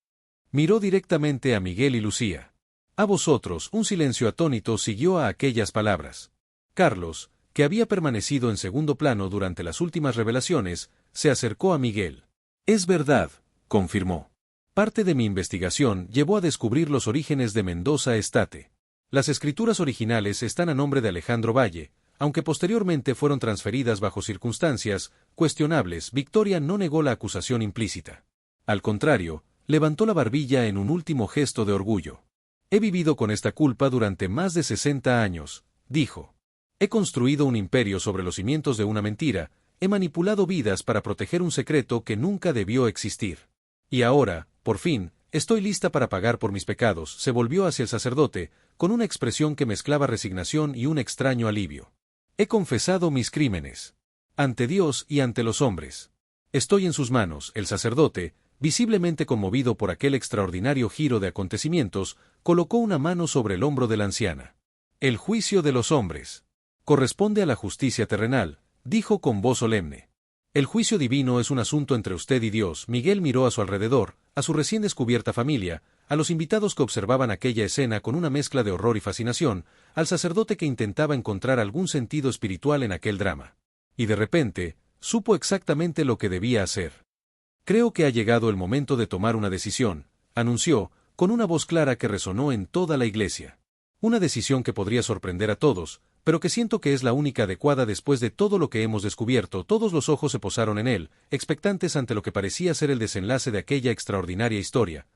Miró directamente a Miguel y Lucía. A vosotros, un silencio atónito siguió a aquellas palabras. Carlos, que había permanecido en segundo plano durante las últimas revelaciones, se acercó a Miguel. Es verdad, confirmó. Parte de mi investigación llevó a descubrir los orígenes de Mendoza Estate. Las escrituras originales están a nombre de Alejandro Valle, aunque posteriormente fueron transferidas bajo circunstancias cuestionables. Victoria no negó la acusación implícita. Al contrario, levantó la barbilla en un último gesto de orgullo. He vivido con esta culpa durante más de 60 años, dijo. He construido un imperio sobre los cimientos de una mentira, he manipulado vidas para proteger un secreto que nunca debió existir. Y ahora, por fin, estoy lista para pagar por mis pecados. Se volvió hacia el sacerdote, con una expresión que mezclaba resignación y un extraño alivio. He confesado mis crímenes. Ante Dios y ante los hombres. Estoy en sus manos. El sacerdote, visiblemente conmovido por aquel extraordinario giro de acontecimientos, colocó una mano sobre el hombro de la anciana. El juicio de los hombres corresponde a la justicia terrenal, dijo con voz solemne. El juicio divino es un asunto entre usted y Dios. Miguel miró a su alrededor, a su recién descubierta familia, a los invitados que observaban aquella escena con una mezcla de horror y fascinación, al sacerdote que intentaba encontrar algún sentido espiritual en aquel drama. Y de repente, supo exactamente lo que debía hacer. Creo que ha llegado el momento de tomar una decisión, anunció, con una voz clara que resonó en toda la iglesia. Una decisión que podría sorprender a todos, pero que siento que es la única adecuada después de todo lo que hemos descubierto. Todos los ojos se posaron en él, expectantes ante lo que parecía ser el desenlace de aquella extraordinaria historia.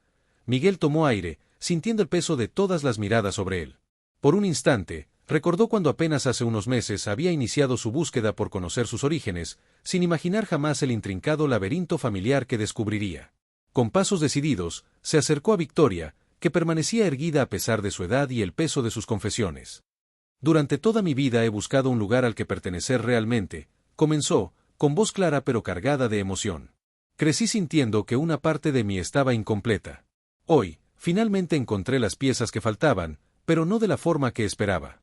Miguel tomó aire, sintiendo el peso de todas las miradas sobre él. Por un instante, recordó cuando apenas hace unos meses había iniciado su búsqueda por conocer sus orígenes, sin imaginar jamás el intrincado laberinto familiar que descubriría. Con pasos decididos, se acercó a Victoria, que permanecía erguida a pesar de su edad y el peso de sus confesiones. Durante toda mi vida he buscado un lugar al que pertenecer realmente, comenzó, con voz clara pero cargada de emoción. Crecí sintiendo que una parte de mí estaba incompleta. Hoy, finalmente encontré las piezas que faltaban, pero no de la forma que esperaba.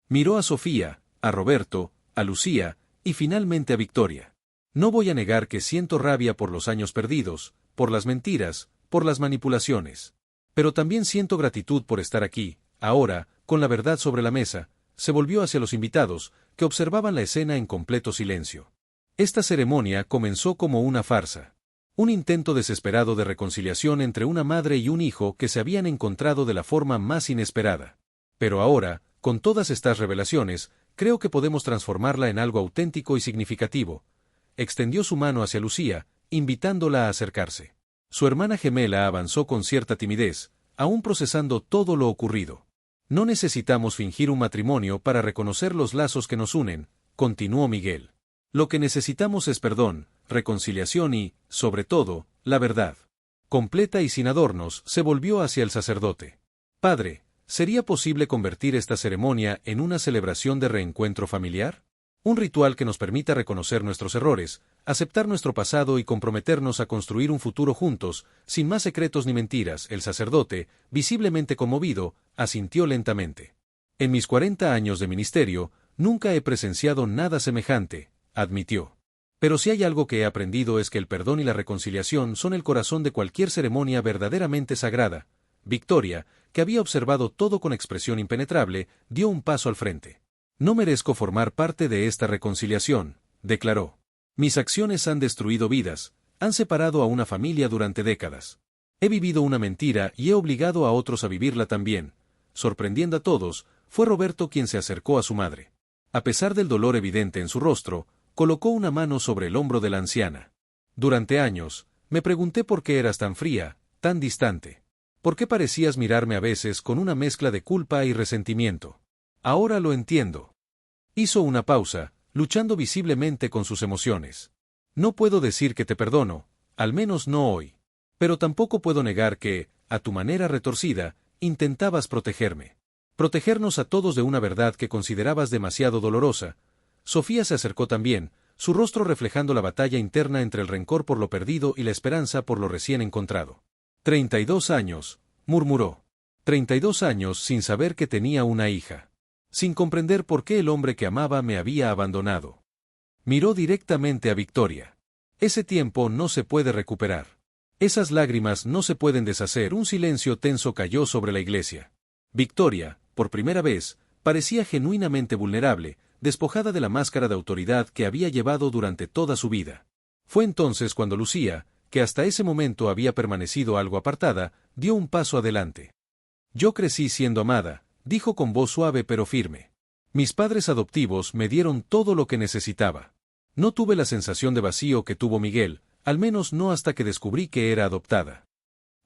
Miró a Sofía, a Roberto, a Lucía, y finalmente a Victoria. No voy a negar que siento rabia por los años perdidos, por las mentiras, por las manipulaciones. Pero también siento gratitud por estar aquí, ahora, con la verdad sobre la mesa. Se volvió hacia los invitados, que observaban la escena en completo silencio. Esta ceremonia comenzó como una farsa. Un intento desesperado de reconciliación entre una madre y un hijo que se habían encontrado de la forma más inesperada. Pero ahora, con todas estas revelaciones, creo que podemos transformarla en algo auténtico y significativo. Extendió su mano hacia Lucía, invitándola a acercarse. Su hermana gemela avanzó con cierta timidez, aún procesando todo lo ocurrido. No necesitamos fingir un matrimonio para reconocer los lazos que nos unen, continuó Miguel. Lo que necesitamos es perdón, reconciliación y, sobre todo, la verdad. Completa y sin adornos, se volvió hacia el sacerdote. Padre, ¿sería posible convertir esta ceremonia en una celebración de reencuentro familiar? Un ritual que nos permita reconocer nuestros errores, aceptar nuestro pasado y comprometernos a construir un futuro juntos, sin más secretos ni mentiras. El sacerdote, visiblemente conmovido, asintió lentamente. En mis 40 años de ministerio, nunca he presenciado nada semejante, admitió. Pero si hay algo que he aprendido es que el perdón y la reconciliación son el corazón de cualquier ceremonia verdaderamente sagrada. Victoria, que había observado todo con expresión impenetrable, dio un paso al frente. No merezco formar parte de esta reconciliación, declaró. Mis acciones han destruido vidas, han separado a una familia durante décadas. He vivido una mentira y he obligado a otros a vivirla también. Sorprendiendo a todos, fue Roberto quien se acercó a su madre. A pesar del dolor evidente en su rostro, colocó una mano sobre el hombro de la anciana. Durante años, me pregunté por qué eras tan fría, tan distante. ¿Por qué parecías mirarme a veces con una mezcla de culpa y resentimiento? Ahora lo entiendo. Hizo una pausa, luchando visiblemente con sus emociones. No puedo decir que te perdono, al menos no hoy. Pero tampoco puedo negar que, a tu manera retorcida, intentabas protegerme. protegernos a todos de una verdad que considerabas demasiado dolorosa. Sofía se acercó también, su rostro reflejando la batalla interna entre el rencor por lo perdido y la esperanza por lo recién encontrado. 32 años, murmuró. 32 años sin saber que tenía una hija. Sin comprender por qué el hombre que amaba me había abandonado. Miró directamente a Victoria. Ese tiempo no se puede recuperar. Esas lágrimas no se pueden deshacer. Un silencio tenso cayó sobre la iglesia. Victoria, por primera vez, parecía genuinamente vulnerable, despojada de la máscara de autoridad que había llevado durante toda su vida. Fue entonces cuando Lucía, que hasta ese momento había permanecido algo apartada, dio un paso adelante. Yo crecí siendo amada, dijo con voz suave pero firme. Mis padres adoptivos me dieron todo lo que necesitaba. No tuve la sensación de vacío que tuvo Miguel, al menos no hasta que descubrí que era adoptada.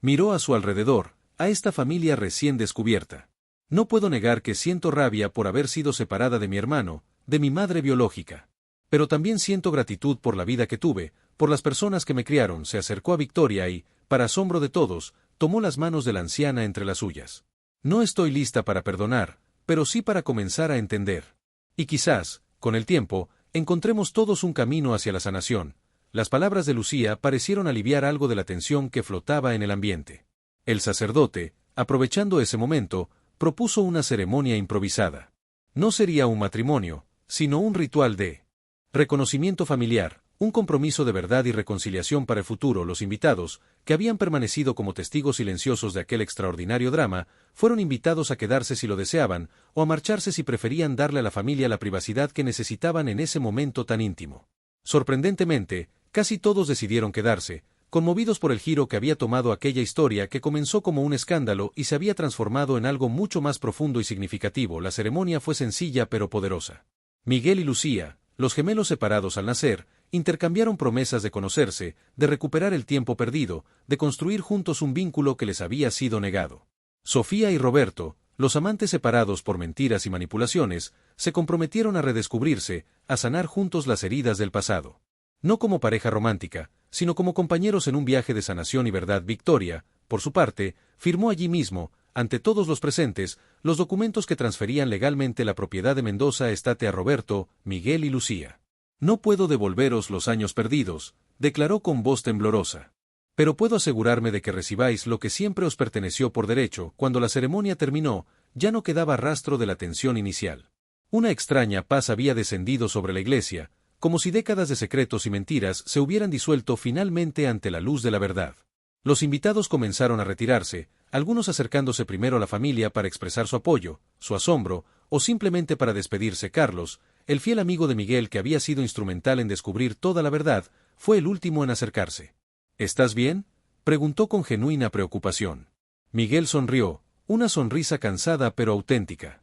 Miró a su alrededor, a esta familia recién descubierta. No puedo negar que siento rabia por haber sido separada de mi hermano, de mi madre biológica. Pero también siento gratitud por la vida que tuve, por las personas que me criaron. Se acercó a Victoria y, para asombro de todos, tomó las manos de la anciana entre las suyas. No estoy lista para perdonar, pero sí para comenzar a entender. Y quizás, con el tiempo, encontremos todos un camino hacia la sanación. Las palabras de Lucía parecieron aliviar algo de la tensión que flotaba en el ambiente. El sacerdote, aprovechando ese momento, propuso una ceremonia improvisada. No sería un matrimonio, sino un ritual de reconocimiento familiar, un compromiso de verdad y reconciliación para el futuro. Los invitados, que habían permanecido como testigos silenciosos de aquel extraordinario drama, fueron invitados a quedarse si lo deseaban, o a marcharse si preferían darle a la familia la privacidad que necesitaban en ese momento tan íntimo. Sorprendentemente, casi todos decidieron quedarse, conmovidos por el giro que había tomado aquella historia que comenzó como un escándalo y se había transformado en algo mucho más profundo y significativo. La ceremonia fue sencilla pero poderosa. Miguel y Lucía, los gemelos separados al nacer, intercambiaron promesas de conocerse, de recuperar el tiempo perdido, de construir juntos un vínculo que les había sido negado. Sofía y Roberto, los amantes separados por mentiras y manipulaciones, se comprometieron a redescubrirse, a sanar juntos las heridas del pasado. No como pareja romántica, sino como compañeros en un viaje de sanación y verdad. Victoria, por su parte, firmó allí mismo, ante todos los presentes, los documentos que transferían legalmente la propiedad de Mendoza Estate a Roberto, Miguel y Lucía. No puedo devolveros los años perdidos, declaró con voz temblorosa. Pero puedo asegurarme de que recibáis lo que siempre os perteneció por derecho. Cuando la ceremonia terminó, ya no quedaba rastro de la tensión inicial. Una extraña paz había descendido sobre la iglesia, como si décadas de secretos y mentiras se hubieran disuelto finalmente ante la luz de la verdad. Los invitados comenzaron a retirarse, algunos acercándose primero a la familia para expresar su apoyo, su asombro, o simplemente para despedirse. Carlos, el fiel amigo de Miguel que había sido instrumental en descubrir toda la verdad, fue el último en acercarse. ¿Estás bien?, preguntó con genuina preocupación. Miguel sonrió, una sonrisa cansada pero auténtica.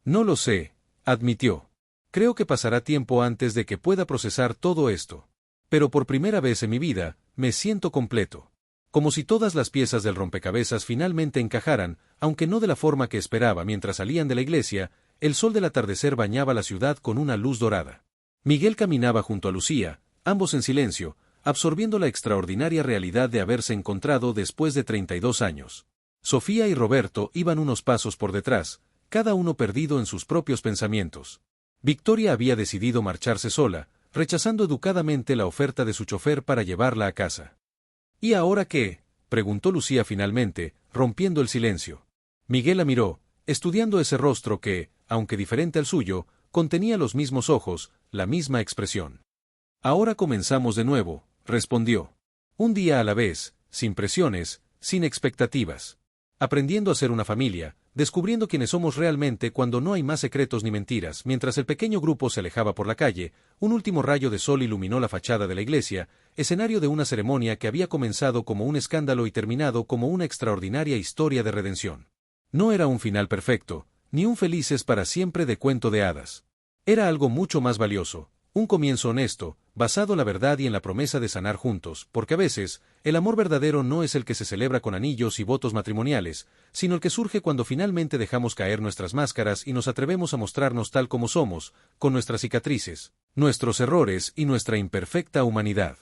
No lo sé, admitió. Creo que pasará tiempo antes de que pueda procesar todo esto. Pero por primera vez en mi vida, me siento completo. Como si todas las piezas del rompecabezas finalmente encajaran, aunque no de la forma que esperaba. Mientras salían de la iglesia, el sol del atardecer bañaba la ciudad con una luz dorada. Miguel caminaba junto a Lucía, ambos en silencio, absorbiendo la extraordinaria realidad de haberse encontrado después de 32 años. Sofía y Roberto iban unos pasos por detrás, cada uno perdido en sus propios pensamientos. Victoria había decidido marcharse sola, rechazando educadamente la oferta de su chofer para llevarla a casa. ¿Y ahora qué?, preguntó Lucía finalmente, rompiendo el silencio. Miguel la miró, estudiando ese rostro que, aunque diferente al suyo, contenía los mismos ojos, la misma expresión. Ahora comenzamos de nuevo, respondió. Un día a la vez, sin presiones, sin expectativas. Aprendiendo a ser una familia, descubriendo quiénes somos realmente cuando no hay más secretos ni mentiras. Mientras el pequeño grupo se alejaba por la calle, un último rayo de sol iluminó la fachada de la iglesia, escenario de una ceremonia que había comenzado como un escándalo y terminado como una extraordinaria historia de redención. No era un final perfecto, ni un felices para siempre de cuento de hadas. Era algo mucho más valioso, un comienzo honesto, basado en la verdad y en la promesa de sanar juntos, porque a veces, el amor verdadero no es el que se celebra con anillos y votos matrimoniales, sino el que surge cuando finalmente dejamos caer nuestras máscaras y nos atrevemos a mostrarnos tal como somos, con nuestras cicatrices, nuestros errores y nuestra imperfecta humanidad.